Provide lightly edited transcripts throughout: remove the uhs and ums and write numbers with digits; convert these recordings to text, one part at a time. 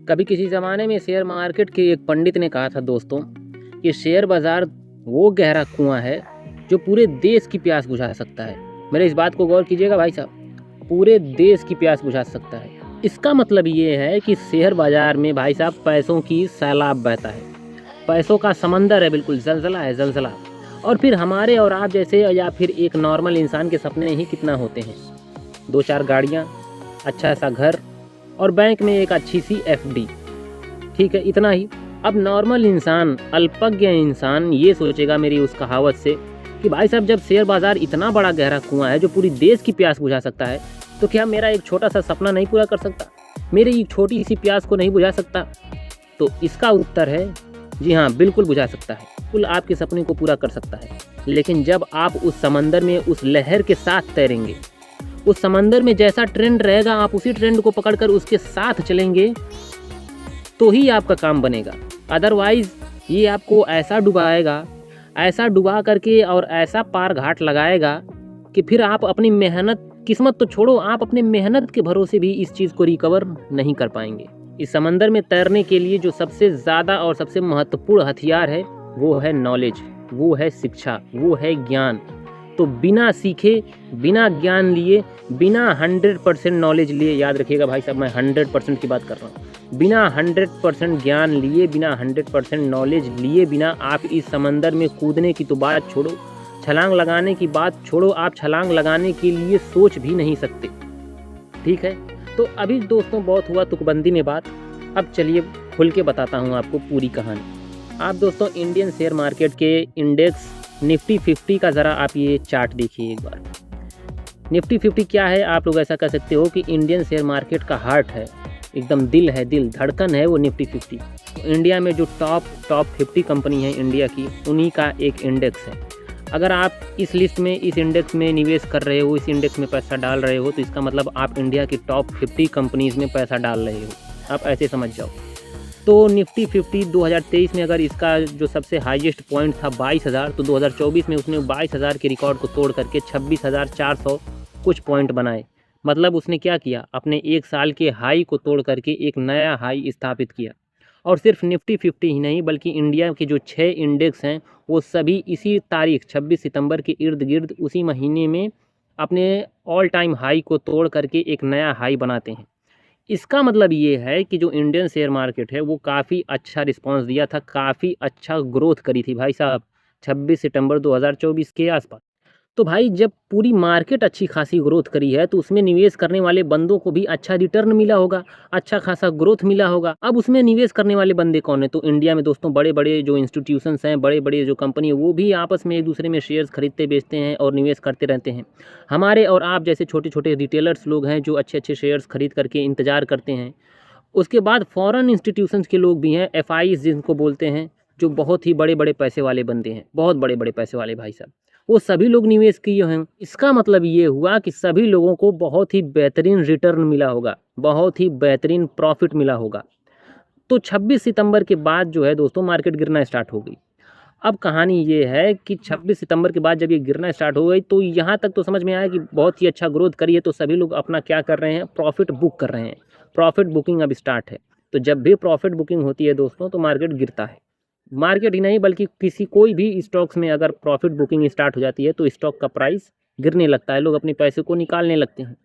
कभी किसी ज़माने में शेयर मार्केट के एक पंडित ने कहा था दोस्तों कि शेयर बाज़ार वो गहरा कुआं है जो पूरे देश की प्यास बुझा सकता है। मेरे इस बात को गौर कीजिएगा भाई साहब, पूरे देश की प्यास बुझा सकता है। इसका मतलब ये है कि शेयर बाज़ार में भाई साहब पैसों की सैलाब बहता है, पैसों का समंदर है, बिल्कुल ज़लज़ला है, ज़लज़ला। और फिर हमारे और आप जैसे या फिर एक नॉर्मल इंसान के सपने ही कितना होते हैं, 2-4 गाड़ियाँ, अच्छा सा घर और बैंक में एक अच्छी सी एफडी, ठीक है, इतना ही। अब नॉर्मल इंसान, अल्पज्ञ इंसान ये सोचेगा मेरी उस कहावत से कि भाई साहब जब शेयर बाज़ार इतना बड़ा गहरा कुआं है जो पूरी देश की प्यास बुझा सकता है, तो क्या मेरा एक छोटा सा सपना नहीं पूरा कर सकता, मेरी एक छोटी सी प्यास को नहीं बुझा सकता? तो इसका उत्तर है जी हाँ, बिल्कुल बुझा सकता है, बिल्कुल आपके सपने को पूरा कर सकता है। लेकिन जब आप उस समंदर में उस लहर के साथ तैरेंगे, उस समंदर में जैसा ट्रेंड रहेगा आप उसी ट्रेंड को पकड़कर उसके साथ चलेंगे, तो ही आपका काम बनेगा। अदरवाइज़ ये आपको ऐसा डुबाएगा, ऐसा डुबा करके और ऐसा पार घाट लगाएगा कि फिर आप अपनी मेहनत, किस्मत तो छोड़ो, आप अपने मेहनत के भरोसे भी इस चीज़ को रिकवर नहीं कर पाएंगे। इस समंदर में तैरने के लिए जो सबसे ज़्यादा और सबसे महत्वपूर्ण हथियार है वो है नॉलेज, वो है शिक्षा, वो है ज्ञान। तो बिना सीखे, बिना ज्ञान लिए, बिना 100% नॉलेज लिए, याद रखिएगा भाई साहब मैं 100% की बात कर रहा हूँ, बिना 100% ज्ञान लिए, बिना 100% नॉलेज लिए बिना आप इस समंदर में कूदने की तो बात छोड़ो, छलांग लगाने की बात छोड़ो, आप छलांग लगाने के लिए सोच भी नहीं सकते। ठीक है, तो अभी दोस्तों बहुत हुआ तुकबंदी में बात, अब चलिए खुल के बताता हूँ आपको पूरी कहानी। आप दोस्तों इंडियन शेयर मार्केट के इंडेक्स निफ्टी 50 का ज़रा आप ये चार्ट देखिए एक बार। निफ्टी 50 क्या है, आप लोग ऐसा कह सकते हो कि इंडियन शेयर मार्केट का हार्ट है, एकदम दिल है, दिल धड़कन है वो निफ्टी 50। तो इंडिया में जो टॉप 50 कंपनी है इंडिया की, उन्हीं का एक इंडेक्स है। अगर आप इस लिस्ट में, इस इंडेक्स में निवेश कर रहे हो, इस इंडेक्स में पैसा डाल रहे हो, तो इसका मतलब आप इंडिया की टॉप 50 कंपनीज़ में पैसा डाल रहे हो, आप ऐसे समझ जाओ। तो निफ्टी 50 2023 में अगर इसका जो सबसे हाईएस्ट पॉइंट था 22,000, तो 2024 में उसने 22,000 के रिकॉर्ड को तोड़ करके 26,400 कुछ पॉइंट बनाए। मतलब उसने क्या किया, अपने एक साल के हाई को तोड़ करके एक नया हाई स्थापित किया। और सिर्फ निफ्टी 50 ही नहीं बल्कि इंडिया के जो 6 इंडेक्स हैं वो सभी इसी तारीख 26 सितंबर के इर्द गिर्द उसी महीने में अपने ऑल टाइम हाई को तोड़ करके एक नया हाई बनाते हैं। इसका मतलब ये है कि जो इंडियन शेयर मार्केट है वो काफ़ी अच्छा रिस्पांस दिया था, काफ़ी अच्छा ग्रोथ करी थी भाई साहब 26 सितंबर 2024 के आसपास। तो भाई जब पूरी मार्केट अच्छी खासी ग्रोथ करी है तो उसमें निवेश करने वाले बंदों को भी अच्छा रिटर्न मिला होगा, अच्छा खासा ग्रोथ मिला होगा। अब उसमें निवेश करने वाले बंदे कौन है? तो इंडिया में दोस्तों बड़े बड़े जो इंस्टीट्यूशंस हैं, बड़े बड़े जो कंपनी है, वो भी आपस में एक दूसरे में शेयर्स खरीदते बेचते हैं और निवेश करते रहते हैं। हमारे और आप जैसे छोटे छोटे रिटेलर्स लोग हैं जो अच्छे अच्छे शेयर्स खरीद करके इंतज़ार करते हैं। उसके बाद फॉरेन इंस्टीट्यूशंस के लोग भी हैं, एफआईज जिनको बोलते हैं, जो बहुत ही बड़े बड़े पैसे वाले बंदे हैं, बहुत बड़े बड़े पैसे वाले भाई साहब, वो सभी लोग निवेश किए हैं। इसका मतलब ये हुआ कि सभी लोगों को बहुत ही बेहतरीन रिटर्न मिला होगा, बहुत ही बेहतरीन प्रॉफिट मिला होगा। तो 26 सितंबर के बाद जो है दोस्तों मार्केट गिरना स्टार्ट हो गई। अब कहानी ये है कि 26 सितंबर के बाद जब ये गिरना स्टार्ट हो गई तो यहाँ तक तो समझ में आया कि बहुत ही अच्छा ग्रोथ करी है, तो सभी लोग अपना क्या कर रहे हैं, प्रॉफिट बुक कर रहे हैं। प्रॉफिट बुकिंग अब स्टार्ट है। तो जब भी प्रॉफिट बुकिंग होती है दोस्तों तो मार्केट गिरता है। मार्केट ही नहीं बल्कि किसी कोई भी स्टॉक्स में अगर प्रॉफिट बुकिंग स्टार्ट हो जाती है तो स्टॉक का प्राइस गिरने लगता है, लोग अपने पैसे को निकालने लगते हैं।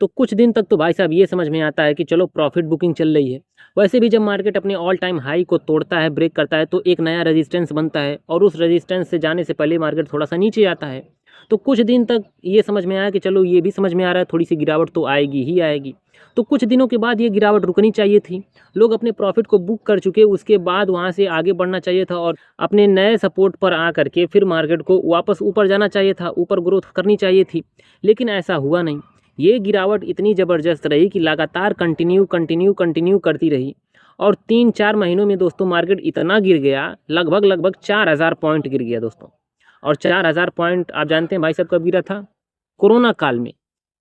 तो कुछ दिन तक तो भाई साहब ये समझ में आता है कि चलो प्रॉफिट बुकिंग चल रही है। वैसे भी जब मार्केट अपने ऑल टाइम हाई को तोड़ता है, ब्रेक करता है, तो एक नया रेजिस्टेंस बनता है और उस रेजिस्टेंस से जाने से पहले मार्केट थोड़ा सा नीचे आता है। तो कुछ दिन तक ये समझ में आया कि चलो ये भी समझ में आ रहा है थोड़ी सी गिरावट तो आएगी ही आएगी। तो कुछ दिनों के बाद ये गिरावट रुकनी चाहिए थी, लोग अपने प्रॉफिट को बुक कर चुके, उसके बाद वहाँ से आगे बढ़ना चाहिए था और अपने नए सपोर्ट पर आ करके फिर मार्केट को वापस ऊपर जाना चाहिए था, ऊपर ग्रोथ करनी चाहिए थी। लेकिन ऐसा हुआ नहीं। ये गिरावट इतनी ज़बरदस्त रही कि लगातार कंटिन्यू करती रही और 3-4 महीनों में दोस्तों मार्केट इतना गिर गया, लगभग 4000 पॉइंट गिर गया दोस्तों। और 4000 पॉइंट आप जानते हैं भाई साहब कब गिरा था? कोरोना काल में।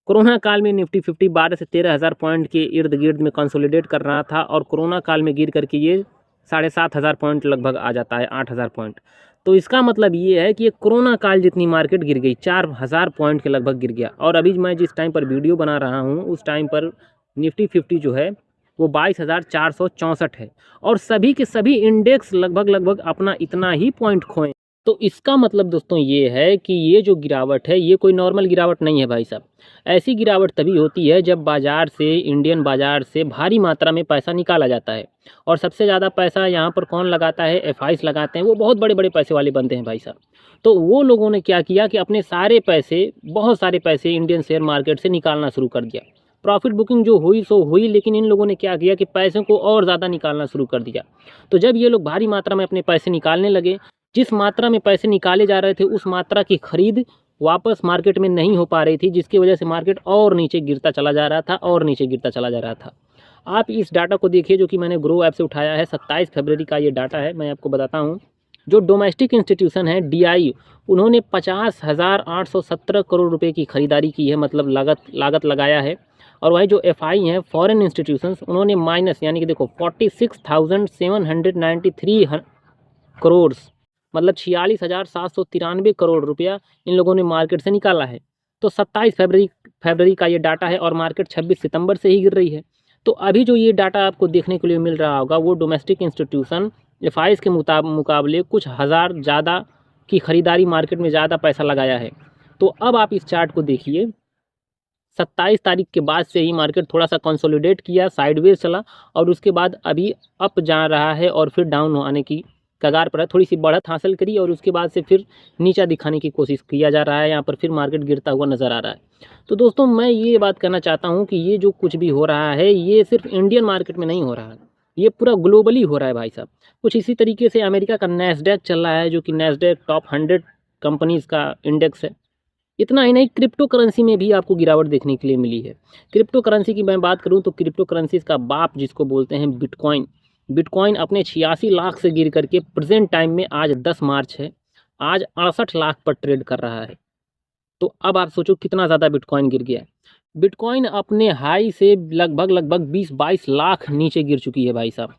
कोरोना काल में निफ्टी 50 12 से 13,000 पॉइंट के इर्द गिर्द में कंसोलिडेट कर रहा था और कोरोना काल में गिर करके ये 7,500 पॉइंट लगभग आ जाता है, 8,000 पॉइंट। तो इसका मतलब ये है कि ये कोरोना काल जितनी मार्केट गिर गई, 4,000 पॉइंट के लगभग गिर गया। और अभी मैं जिस टाइम पर वीडियो बना रहा हूँ उस टाइम पर निफ्टी 50 जो है वो 22,464 है और सभी के सभी इंडेक्स लगभग अपना इतना ही पॉइंट खोए। तो इसका मतलब दोस्तों ये है कि ये जो गिरावट है ये कोई नॉर्मल गिरावट नहीं है भाई साहब। ऐसी गिरावट तभी होती है जब बाज़ार से, इंडियन बाज़ार से भारी मात्रा में पैसा निकाला जाता है। और सबसे ज़्यादा पैसा यहाँ पर कौन लगाता है? एफआईज लगाते हैं, वो बहुत बड़े बड़े पैसे वाले बनते हैं भाई साहब। तो वो लोगों ने क्या किया कि अपने सारे पैसे, बहुत सारे पैसे इंडियन शेयर मार्केट से निकालना शुरू कर दिया। प्रॉफिट बुकिंग जो हुई सो हुई, लेकिन इन लोगों ने क्या किया कि पैसों को और ज़्यादा निकालना शुरू कर दिया। तो जब ये लोग भारी मात्रा में अपने पैसे निकालने लगे, जिस मात्रा में पैसे निकाले जा रहे थे उस मात्रा की खरीद वापस मार्केट में नहीं हो पा रही थी, जिसकी वजह से मार्केट और नीचे गिरता चला जा रहा था और नीचे गिरता चला जा रहा था। आप इस डाटा को देखिए जो कि मैंने ग्रो ऐप से उठाया है। 27 फरवरी का ये डाटा है। मैं आपको बताता हूँ, जो डोमेस्टिक इंस्टीट्यूशन है डीआई, उन्होंने 50,817 करोड़ रुपए की खरीदारी की है, मतलब लागत लगाया है। और वही जो एफआई हैं, फॉरेन इंस्टीट्यूशंस, उन्होंने माइनस यानी कि देखो 46,793 करोड़, मतलब 46,793 करोड़ रुपया इन लोगों ने मार्केट से निकाला है। तो 27 फरवरी का ये डाटा है और मार्केट 26 सितंबर से ही गिर रही है। तो अभी जो ये डाटा आपको देखने के लिए मिल रहा होगा वो डोमेस्टिक इंस्टीट्यूशन एफआईज के मुकाबले कुछ हज़ार ज़्यादा की खरीदारी, मार्केट में ज़्यादा पैसा लगाया है। तो अब आप इस चार्ट को देखिए, 27 तारीख के बाद से ही मार्केट थोड़ा सा कंसोलिडेट किया, साइडवेज चला और उसके बाद अभी अप जा रहा है और फिर डाउन आने की कगार पर है। थोड़ी सी बढ़त हासिल करी और उसके बाद से फिर नीचा दिखाने की कोशिश किया जा रहा है। यहाँ पर फिर मार्केट गिरता हुआ नज़र आ रहा है। तो दोस्तों मैं ये बात कहना चाहता हूँ कि ये जो कुछ भी हो रहा है ये सिर्फ इंडियन मार्केट में नहीं हो रहा है, ये पूरा ग्लोबली हो रहा है भाई साहब। कुछ इसी तरीके से अमेरिका का नैस्डैक चल रहा है, जो कि नैस्डैक टॉप 100 कंपनीज़ का इंडेक्स है। इतना ही नहीं, क्रिप्टो करेंसी में भी आपको गिरावट देखने के लिए मिली है। क्रिप्टो करेंसी की मैं बात करूं तो क्रिप्टो करेंसीज का बाप जिसको बोलते हैं बिटकॉइन अपने 86 लाख से गिर करके प्रेजेंट टाइम में आज 10 मार्च है, आज 68 लाख पर ट्रेड कर रहा है। तो अब आप सोचो कितना ज़्यादा बिटकॉइन गिर गया है। बिटकॉइन अपने हाई से लगभग 20-22 लाख नीचे गिर चुकी है भाई साहब।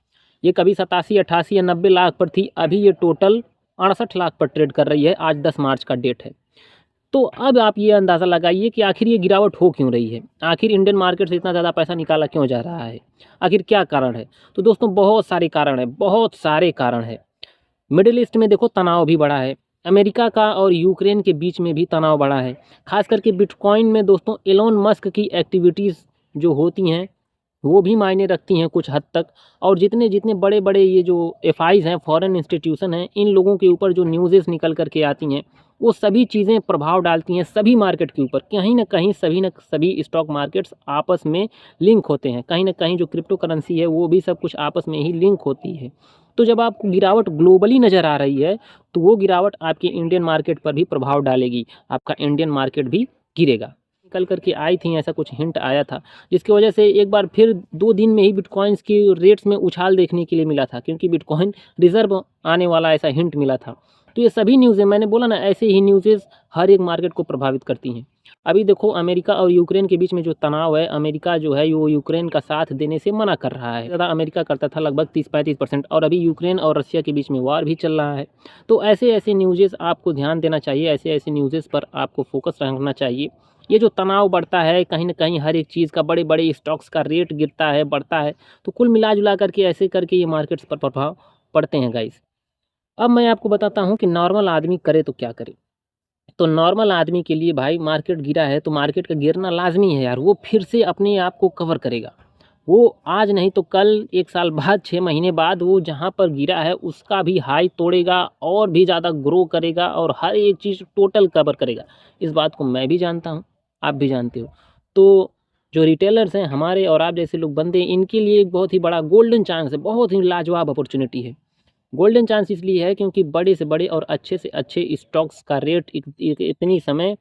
ये कभी 87, 88 या 90 लाख पर थी, अभी ये टोटल 68 लाख पर ट्रेड कर रही है। आज 10 मार्च का डेट है। तो अब आप ये अंदाज़ा लगाइए कि आखिर ये गिरावट हो क्यों रही है, आखिर इंडियन मार्केट से इतना ज़्यादा पैसा निकाला क्यों जा रहा है, आखिर क्या कारण है। तो दोस्तों बहुत सारे कारण हैं, बहुत सारे कारण हैं। मिडिल ईस्ट में देखो तनाव भी बढ़ा है, अमेरिका का और यूक्रेन के बीच में भी तनाव बढ़ा है। खास करके बिटकॉइन में दोस्तों एलोन मस्क की एक्टिविटीज़ जो होती हैं वो भी मायने रखती हैं कुछ हद तक। और जितने जितने बड़े बड़े ये जो एफआईज हैं, फॉरेन इंस्टीट्यूशन हैं, इन लोगों के ऊपर जो न्यूज़ेस निकल करके आती हैं वो सभी चीज़ें प्रभाव डालती हैं सभी मार्केट के ऊपर। कहीं ना कहीं सभी न सभी स्टॉक मार्केट्स आपस में लिंक होते हैं, कहीं ना कहीं जो क्रिप्टो करेंसी है वो भी सब कुछ आपस में ही लिंक होती है। तो जब आपको गिरावट ग्लोबली नज़र आ रही है तो वो गिरावट आपके इंडियन मार्केट पर भी प्रभाव डालेगी, आपका इंडियन मार्केट भी गिरेगा। निकल करके आई थी, ऐसा कुछ हिंट आया था, जिसकी वजह से एक बार फिर 2 दिन में ही बिटकॉइंस की रेट्स में उछाल देखने के लिए मिला था, क्योंकि बिटकॉइन रिजर्व आने वाला ऐसा हिंट मिला था। तो ये सभी न्यूज़ें, मैंने बोला ना, ऐसे ही न्यूज़ेस हर एक मार्केट को प्रभावित करती हैं। अभी देखो अमेरिका और यूक्रेन के बीच में जो तनाव है, अमेरिका जो है वो यूक्रेन का साथ देने से मना कर रहा है। ज़्यादा अमेरिका करता था लगभग 30-35%, और अभी यूक्रेन और रशिया के बीच में वार भी चल रहा है। तो ऐसे ऐसे न्यूज़ेस आपको ध्यान देना चाहिए, ऐसे ऐसे न्यूज़ेस पर आपको फोकस रखना चाहिए। ये जो तनाव बढ़ता है, कहीं ना कहीं हर एक चीज़ का, बड़े बड़े स्टॉक्स का रेट गिरता है, बढ़ता है, तो कुल मिला जुला करके ऐसे करके ये मार्केट्स पर प्रभाव पड़ते हैं गाइस। अब मैं आपको बताता हूँ कि नॉर्मल आदमी करे तो क्या करे। तो नॉर्मल आदमी के लिए भाई मार्केट गिरा है तो मार्केट का गिरना लाजमी है यार, वो फिर से अपने आप को कवर करेगा। वो आज नहीं तो कल, 1 साल बाद, 6 महीने बाद वो जहाँ पर गिरा है उसका भी हाई तोड़ेगा और भी ज़्यादा ग्रो करेगा और हर एक चीज़ टोटल कवर करेगा। इस बात को मैं भी जानता हूँ, आप भी जानते हो। तो जो रिटेलर्स हैं हमारे और आप जैसे लोग बंदे, इनके लिए एक बहुत ही बड़ा गोल्डन चांस है, बहुत ही लाजवाब अपॉर्चुनिटी है। गोल्डन चांस इसलिए है क्योंकि बड़े से बड़े और अच्छे से अच्छे स्टॉक्स का रेट इतनी समय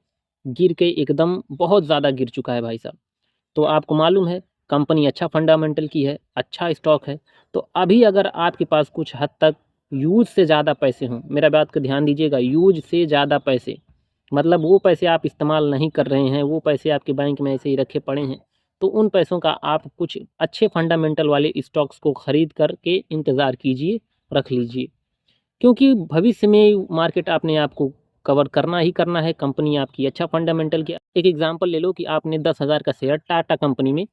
गिर के एकदम बहुत ज़्यादा गिर चुका है भाई साहब। तो आपको मालूम है कंपनी अच्छा फंडामेंटल की है, अच्छा स्टॉक है। तो अभी अगर आपके पास कुछ हद तक यूज से ज़्यादा पैसे हों, मेरा बात का ध्यान दीजिएगा, यूज से ज़्यादा पैसे, मतलब वो पैसे आप इस्तेमाल नहीं कर रहे हैं, वो पैसे आपके बैंक में ऐसे ही रखे पड़े हैं, तो उन पैसों का आप कुछ अच्छे फंडामेंटल वाले स्टॉक्स को ख़रीद करके इंतज़ार कीजिए, रख लीजिए। क्योंकि भविष्य में मार्केट अपने आप को कवर करना ही करना है, कंपनी आपकी अच्छा फंडामेंटल की। एक एग्जांपल ले लो कि आपने 10,000 का शेयर टाटा कंपनी में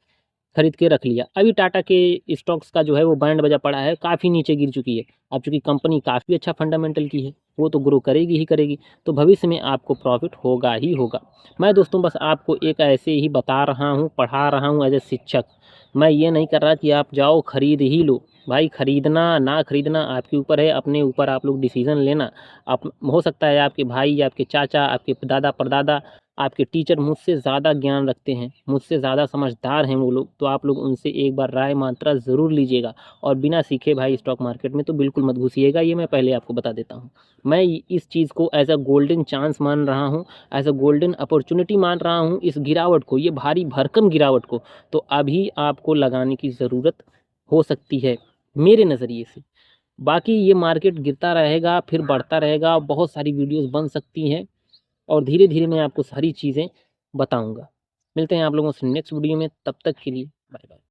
खरीद के रख लिया। अभी टाटा के स्टॉक्स का जो है वो बैंड बजा पड़ा है, काफ़ी नीचे गिर चुकी है। अब चूँकि कंपनी काफ़ी अच्छा फंडामेंटल की है, वो तो ग्रो करेगी ही करेगी, तो भविष्य में आपको प्रॉफिट होगा ही होगा। मैं दोस्तों बस आपको एक ऐसे ही बता रहा हूँ, पढ़ा रहा हूँ एज ए शिक्षक। मैं ये नहीं कर रहा कि आप जाओ खरीद ही लो। भाई खरीदना ना खरीदना आपके ऊपर है, अपने ऊपर आप लोग डिसीज़न लेना। आप हो सकता है आपके भाई, आपके चाचा, आपके दादा परदादा, आपके टीचर मुझसे ज़्यादा ज्ञान रखते हैं, मुझसे ज़्यादा समझदार हैं वो लोग, तो आप लोग उनसे एक बार राय मात्रा ज़रूर लीजिएगा। और बिना सीखे भाई स्टॉक मार्केट में तो बिल्कुल मत घुसिएगा, ये मैं पहले आपको बता देता हूँ। मैं इस चीज़ को एज अ गोल्डन चांस मान रहा हूँ, एज अ गोल्डन अपॉर्चुनिटी मान रहा हूँ इस गिरावट को, ये भारी भरकम गिरावट को। तो अभी आपको लगाने की ज़रूरत हो सकती है मेरे नज़रिए से। बाकी ये मार्केट गिरता रहेगा, फिर बढ़ता रहेगा, बहुत सारी वीडियोस बन सकती हैं और धीरे-धीरे मैं आपको सारी चीज़ें बताऊँगा। मिलते हैं आप लोगों से नेक्स्ट वीडियो में, तब तक के लिए बाय बाय।